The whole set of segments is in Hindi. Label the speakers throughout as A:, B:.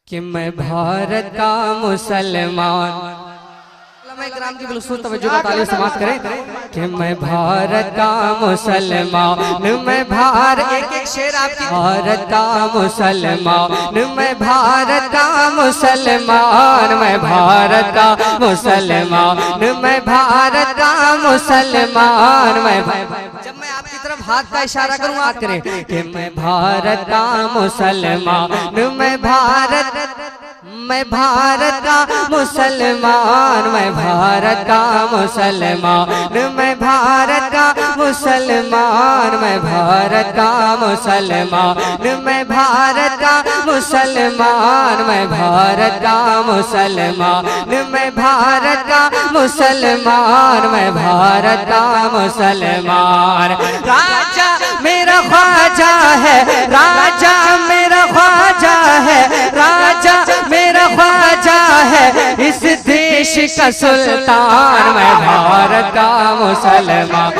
A: कि मैं भारत का मुसलमान ग्राम की बिल्कुल तवज्जो का तालियों समाप्त करें कि मैं भारत का मुसलमान, मैं भारत एक एक शेर आपकी भारत का मुसलमान, मैं भारत का मुसलमान, मैं भारत का मुसलमान, मैं भारत का मुसलमान, मैं जब मैं आपकी तरफ हाथ का इशारा करूँ आप करें कि मैं भारत का मुसलमान, मैं भारत का मुसलमान, मैं भारत का मुसलमान, मैं भारत का मुसलमान, मैं भारत का मुसलमान, मैं भारत का मुसलमान, मैं भारत का मुसलमान, मैं भारत का मुसलमान, मैं भारत का मुसलमान। राजा मेरा ख्वाजा है, राजा मेरा ख्वाजा है, राजा मेरा ख्वाजा है, इस देश का सुल्तान, मैं भारत का मुसलमान,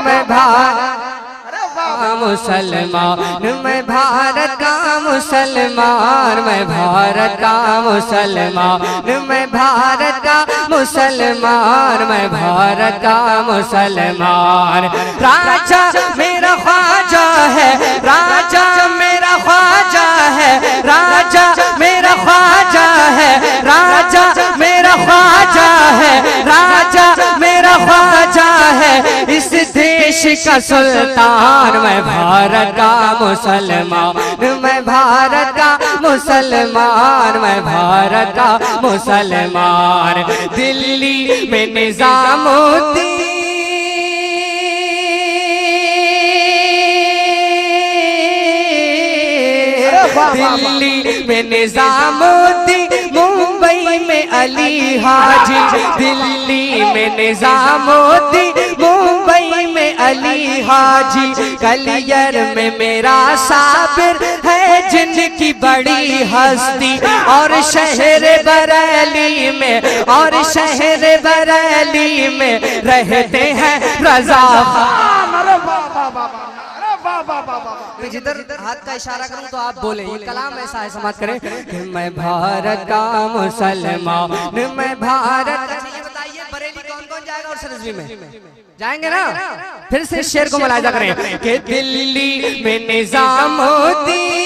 A: मैं भारत मुसलमान, मैं भारत का मुसलमान, मैं भारत का मुसलमान, मैं भारत का मुसलमान, मैं भारत का मुसलमान। राजा मेरा ख्वाजा है, राजा मेरा ख्वाजा है, राजा मेरा ख्वाजा है, राजा मेरा ख्वाजा है, राजा मेरा ख्वाजा है, इस देश का सुल्तान, मैं भारत का मुसलमान, मैं भारत का मुसलमान, मैं भारत का मुसलमान। दिल्ली में निजामुद्दीन, दिल्ली में निजामुद्दीन, मुंबई में अली हाजी, दिल्ली में निजामुद्दीन, मुंबई में अली हाजी, कलियर में मेरा साबिर है जिनकी बड़ी हस्ती, और शहर बरेली में, और शहर बरेली में रहते हैं रजा खान। जिधर हाथ का इशारा करूं तो आप बोले, ये कलाम ऐसा है समाप्त करें कि मैं भारत का मुसलमान, मैं भारत। ये बताइए बरेली कौन कौन जाएगा और सरजमी में जाएंगे ना? फिर से शेर को मुलाहिजा करें कि दिल्ली में निजामुद्दीन,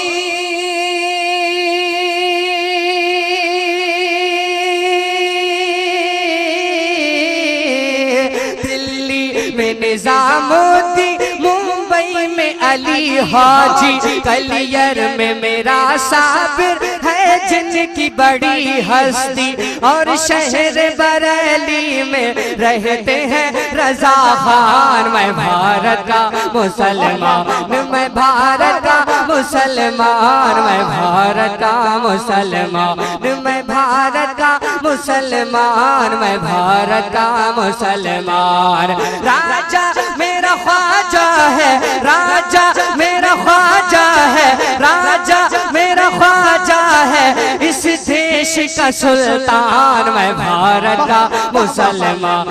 A: दिल्ली में निजामुद्दीन, मुंबई में अली हाजी, कलियर में मेरा साबिर है जिनकी बड़ी हस्ती, और शहर बरेली में रहते हैं रजा खान। मैं भारत का मुसलमान, मैं भारत का मुसलमान, मैं भारत का मुसलमान, मैं भारत का मुसलमान, मैं भारत का मुसलमान। राजा मेरा ख्वाजा है, राजा मेरा ख्वाजा है, राजा मेरा ख्वाजा है, इस देश का सुल्तान, मैं भारत का मुसलमान,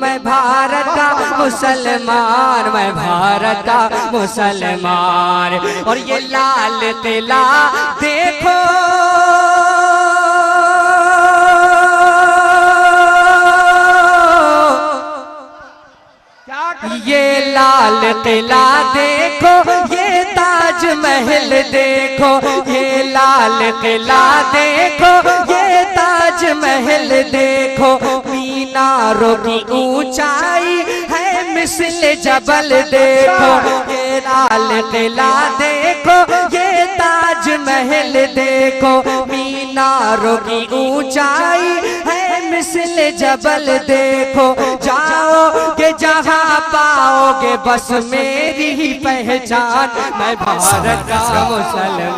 A: मैं भारत का मुसलमान, मैं भारत का मुसलमान। और ये लाल किला देखो, ये लाल किला देखो, ये ताज महल देखो, ये लाल किला देखो, ये ताज महल देखो, मीनारों की ऊंचाई है मिस्ल जबल देखो, ये लाल किला देखो, ये ताज महल देखो, मीनारों की ऊंचाई है मिस्ल जबल देखो, जाओगे जहाँ पाओगे बस मेरी ही पहचान, मैं भारत का मुसलमान,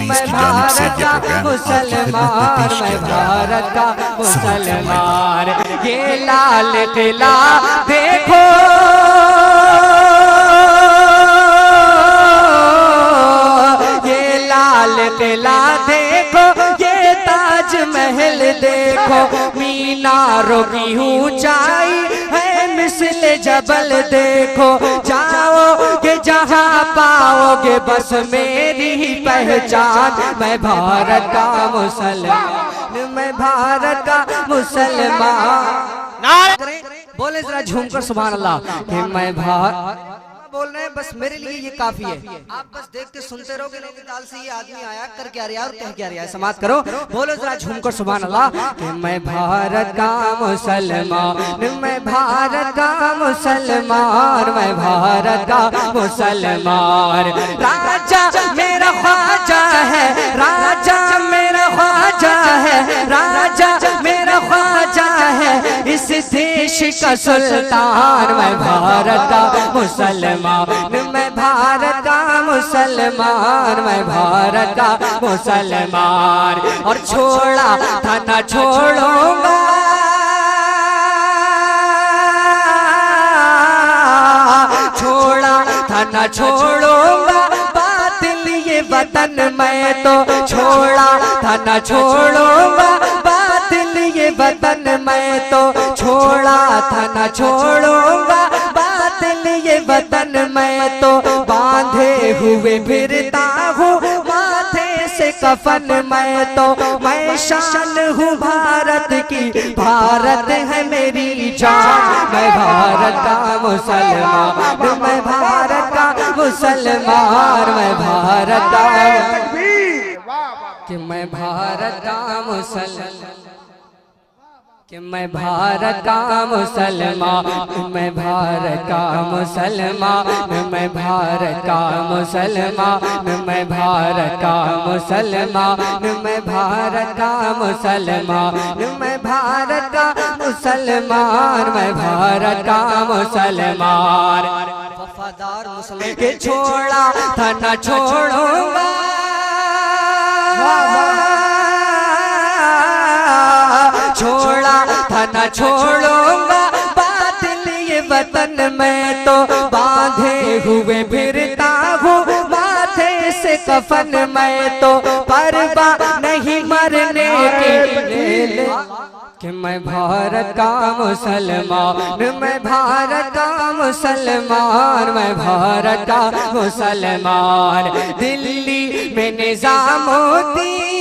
A: मैं भारत का मुसलमान, मैं भारत का मुसलमान। ये लाल किला देखो, ये लाल किला देखो, ये ताज महल देखो, मीनारों की ऊंचाई है मिसले जबल देखो जाओगे जहाँ पाओगे बस मेरी ही पहचान। मैं भारत का मुसलमान, मैं भारत का मुसलमान। बोले जरा झूमकर सुभान अल्लाह कि मैं भारत बोल रहे हैं, बस मेरे लिए ये काफी है। आप बस देख के सुनते रहोगे नहीं दाल से ये आदमी आया कर क्या रहा है और कह क्या रहा है। समाप्त करो, बोलो जरा झूमकर सुभान अल्लाह कि मैं भारत का मुसलमान, मैं भारत का मुसलमान, मैं भारत का मुसलमान। राजा मेरा ख्वाजा है, राजा मेरा ख्वाजा है, राजा मेरा ख्वाजा है, इस देश का सुल्तान। मैं भारत का मुसलमान, मैं भारत का मुसलमान, मैं भारत का मुसलमान। और छोड़ा था ना छोड़ूंगा, छोड़ा था ना छोड़ूंगा बातिल ये वतन। मैं तो छोड़ा था ना छोड़ूंगा बातिल ये वतन। मैं तो छोड़ा था ना छोड़ूंगा बातिल ये वतन। मैं तो बांधे हुए फिरता हूँ माथे से कफन। मैं तो मैं शान हूँ भारत की, भारत है मेरी जान। मैं भारत का मुसलमान, मैं भारत का मुसलमान, मैं भारत का कि मैं भारत का मुसलमान, कि मैं भारत का मुसलमान, मैं भारत का मुसलमान, मैं भारत का मुसलमान, मैं भारत का मुसलमान, मैं भारत का मुसलमान, मैं भारत का मुसलमान, मैं भारत का मुसलमान। वफादार मुसलमान के छोड़ा था ना छोड़ूंगा, छोड़ा था ना छोड़ूंगा बातिल ये वतन। मैं तो बांधे हुए फिरता हूँ माथे से कफन। मैं तो परवाह नहीं मरने की कि मैं भारत का मुसलमान, मैं भारत का मुसलमान, मैं भारत का मुसलमान। दिल्ली में निजामुद्दीन,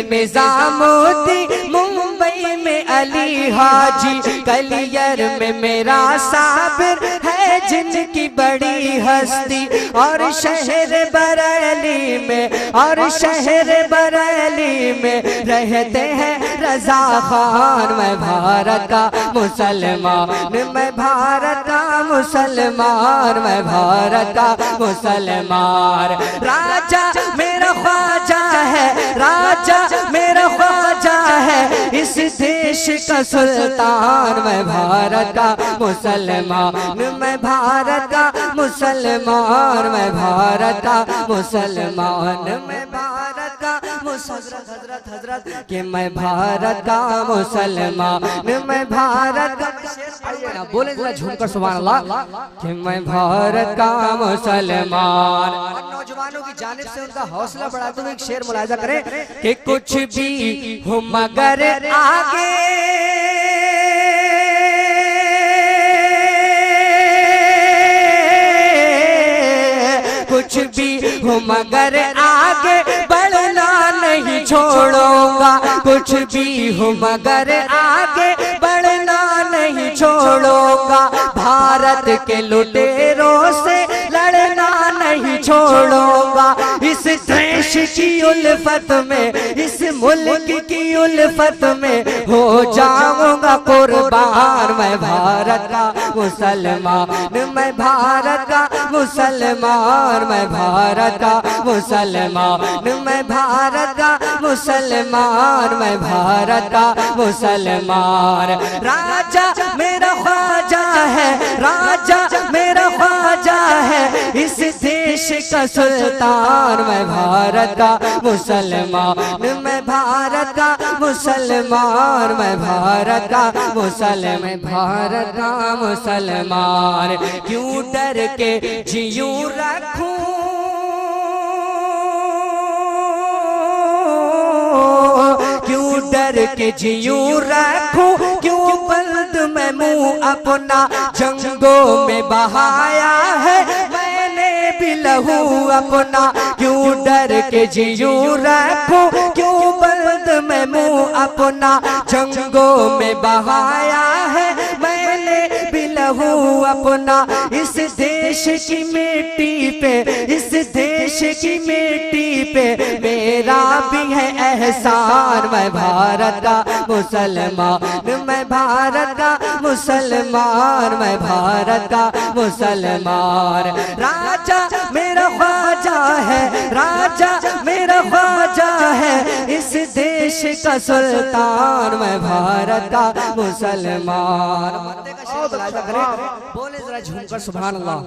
A: निजामुद्दीन, मुंबई में अली हाजी, कलियर में मेरा साबिर है जिनकी बड़ी हस्ती। और शहर बरेली में, और शहर बरेली में रहते हैं रजा खान। मैं भारत का मुसलमान, मैं भारत का मुसलमान, मैं भारत का मुसलमान। राजा मेरा ख्वाजा है, राजा मेरा ख्वाजा है, इस देश का सुल्तान। मैं भारत का मुसलमान, मैं भारत का मुसलमान, मैं भारत का मुसलमान, मैं भारत का मुसलमान। हजरत हजरत कि मैं भारत का मुसलमान, मैं भारत का, बोले जरा झूमकर सुभान अल्लाह कि मैं भारत का मुसलमान। नौजवानों की जानिब से उनका हौसला बढ़ाते हुए एक शेर मुलाहिजा करें कि कुछ भी हो मगर आगे, कुछ भी हो मगर आगे बढ़ना नहीं छोड़ूंगा। कुछ भी हो मगर आगे बढ़ना नहीं छोड़ूंगा। भारत के लुटेरों से लड़ना नहीं छोड़ूंगा। इस देश की उल्फत में, इस मुल्क की उल्फत में हो जाऊंगा कुर्बान। मैं भारत का मुसलमान, मैं भारत का मुसलमान, मैं भारत का मुसलमान, मैं भारत का मुसलमान, मैं भारत का मुसलमान। राजा मेरा ख्वाजा है, राजा मेरा ख्वाजा है, इस देश का सुल्तान। मैं भारत का मुसलमान, मैं भारत का मुसलमान, मैं भारत का मुसलमान, मैं भारत का मुसलमान। क्यों डर के जीऊं रखूं, क्यों डर के जीऊं रखूं, क्यों बंद मैं मुंह अपना, जंगों में बहाया है मैंने भी लहू अपना। क्यों डर के जीऊं रखूं, क्यों बंद मैं मुंह अपना, जंगों में बहाया है मैंने भी लहू अपना। इस देश की मिट्टी पे, इस देश की मिट्टी पे मेरा भी है एहसान। मैं भारत का मुसलमान, मैं भारत का मुसलमान, मैं भारत का मुसलमान। राजा मेरा ख्वाजा है, राजा मेरा ख्वाजा है, इस देश का सुल्तान। मैं भारत का मुसलमान। बोले जरा झूमकर सुभान अल्लाह।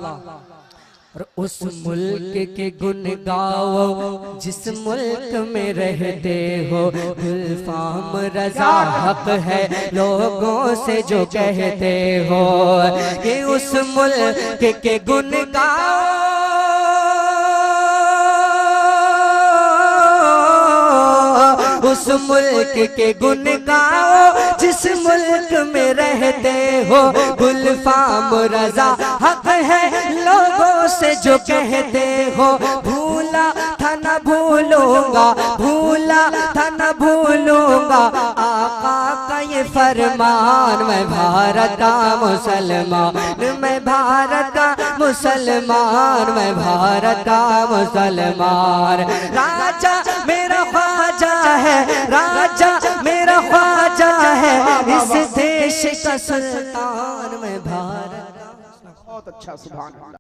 A: और उस मुल्क के गुन गाओ जिस मुल्क में रहते हो, गुलफाम रजा हक है लोगों से जो कहते हो। कि उस मुल्क के गुन गाओ, उस मुल्क के गुन गाओ जिस मुल्क में रहते हो। गुलफाम रजा हक है लोगों से जो कहते हो। भूला था न भूलूंगा, भूला था न भूलूंगा आका का ये फरमान। मैं भारत का मुसलमान, मैं भारत का मुसलमान, मैं भारत का मुसलमान। राजा मेरा ख्वाजा है, राजा मेरा ख्वाजा है, इस देश का सुल्तान। मैं भारत का।
B: बहुत अच्छा, सुभान अल्लाह।